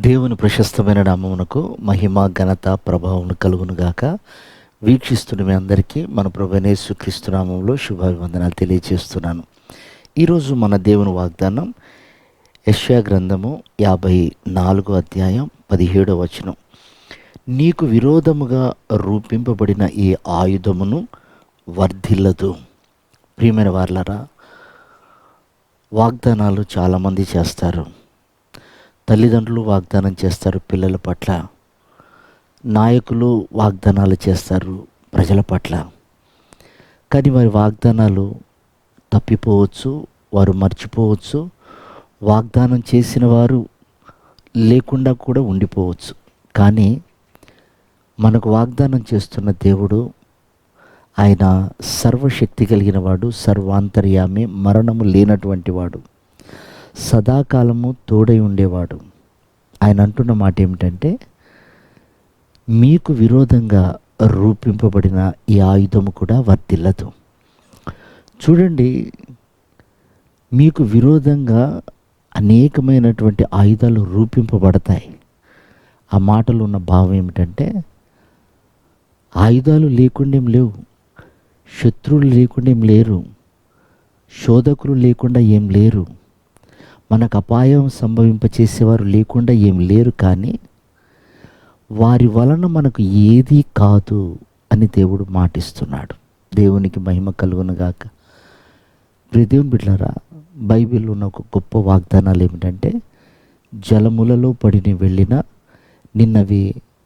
దేవుని ప్రశస్తమైన నామమునకు మహిమ ఘనత ప్రభావం కలుగునుగాక. వీక్షిస్తున్న మీ అందరికీ మన ప్రభువైన యేసుక్రీస్తు నామములో శుభాభివందనాలు తెలియజేస్తున్నాను. ఈరోజు మన దేవుని వాగ్దానం యెషయా గ్రంథము 54వ అధ్యాయం 17వ వచనం. నీకు విరోధముగా రూపింపబడిన ఈ ఆయుధమును వర్ధిల్లదు. ప్రియమైన వారలారా, వాగ్దానాలు చాలామంది చేస్తారు. తల్లిదండ్రులు వాగ్దానం చేస్తారు పిల్లల పట్ల, నాయకులు వాగ్దానాలు చేస్తారు ప్రజల పట్ల. కానీ వారి వాగ్దానాలు తప్పిపోవచ్చు, వారు మర్చిపోవచ్చు, వాగ్దానం చేసిన వారు లేకుండా కూడా ఉండిపోవచ్చు. కానీ మనకు వాగ్దానం చేస్తున్న దేవుడు, ఆయన సర్వశక్తి కలిగిన వాడు, సర్వాంతర్యామి, మరణము లేనటువంటి వాడు, సదాకాలము తోడై ఉండేవాడు. ఆయన అంటున్న మాట ఏమిటంటే, మీకు విరోధంగా రూపింపబడిన ఈ ఆయుధము కూడా వర్ధిల్లదు. చూడండి, మీకు విరోధంగా అనేకమైనటువంటి ఆయుధాలు రూపింపబడతాయి. ఆ మాటలో ఉన్న భావం ఏమిటంటే, ఆయుధాలు లేకుండా ఏం లేవు, శత్రువులు లేకుండా ఏం లేరు, శోధకులు లేకుండా ఏం లేరు, మనకు అపాయం సంభవింపచేసేవారు లేకుండా ఏం లేరు. కానీ వారి వలన మనకు ఏదీ కాదు అని దేవుడు మాటిస్తున్నాడు. దేవునికి మహిమ కలుగునుగాక. దేవుని బిడ్డలారా, బైబిల్లో ఉన్న ఒక గొప్ప వాగ్దానాలు ఏమిటంటే, జలములలో పడి వెళ్ళినా నిన్నవి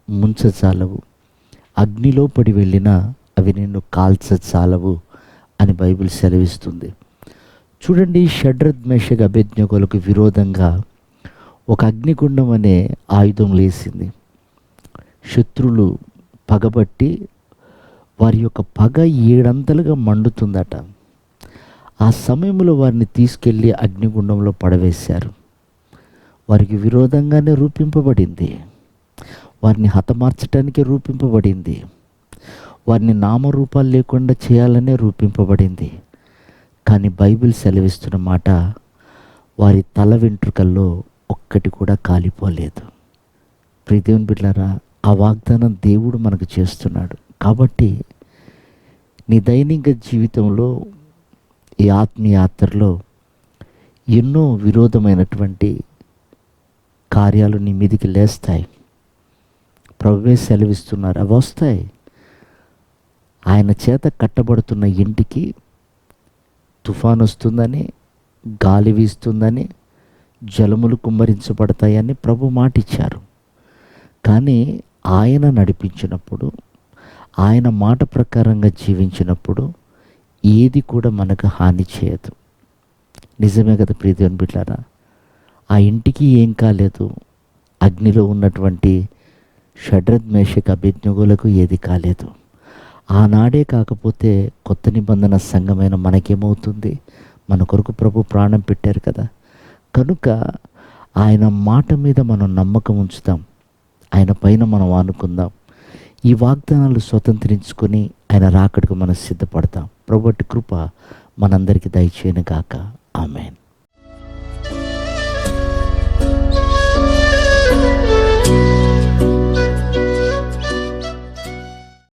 ముంచచాలవు, అగ్నిలో పడి వెళ్ళినా అవి నిన్ను కాల్చచాలవు అని బైబిల్ సెలవిస్తుంది. చూడండి, షడ్రత్ మేషక్ అబేద్నెగోలకు విరోధంగా ఒక అగ్నిగుండం అనే ఆయుధం లేసింది. శత్రువులు పగబట్టి వారి యొక్క పగ 7 అంతలుగా మండుతుందట. ఆ సమయంలో వారిని తీసుకెళ్ళి అగ్నిగుండంలో పడవేశారు. వారికి విరోధంగానే రూపింపబడింది, వారిని హతమార్చటానికి రూపింపబడింది, వారిని నామరూపాలు లేకుండా చేయాలనే రూపింపబడింది. కానీ బైబిల్ సెలవిస్తున్న మాట, వారి తల వెంట్రుకల్లో ఒక్కటి కూడా కాలిపోలేదు. ప్రియ దేవుని బిడ్డలారా, ఆ వాగ్దానం దేవుడు మనకు చేస్తున్నాడు. కాబట్టి నీ దైనిక జీవితంలో, ఈ ఆత్మీయాత్రలో ఎన్నో విరోధమైనటువంటి కార్యాలు నీ మీదికి లేస్తాయి. ప్రభువే సెలవిస్తున్నారు, అవి వస్తాయి. ఆయన చేత కట్టబడుతున్న ఇంటికి తుఫాను వస్తుందని, గాలి వీస్తుందని, జలములు కుమ్మరించబడతాయని ప్రభు మాటిచ్చారు. కానీ ఆయన నడిపించినప్పుడు, ఆయన మాట ప్రకారంగా జీవించినప్పుడు ఏది కూడా మనకు హాని చేయదు. నిజమే కదా ప్రియ దేవుని బిడ్డలారా? ఆ ఇంటికి ఏం కాలేదు, అగ్నిలో ఉన్నటువంటి షడ్రత్ మేషక్ అబేద్నెగోలకు ఏది కాలేదు. ఆనాడే కాకపోతే కొత్త నిబంధన సంఘమైన మనకేమవుతుంది? మన కొరకు ప్రభు ప్రాణం పెట్టారు కదా. కనుక ఆయన మాట మీద మనం నమ్మకం ఉంచుతాం, ఆయన పైన మనం ఆనుకుందాం. ఈ వాగ్దానాలు స్వతంత్రించుకొని ఆయన రాకడకు మనం సిద్ధపడతాం. ప్రభువటి కృప మనందరికీ దయచేయను గాక. ఆమేన్.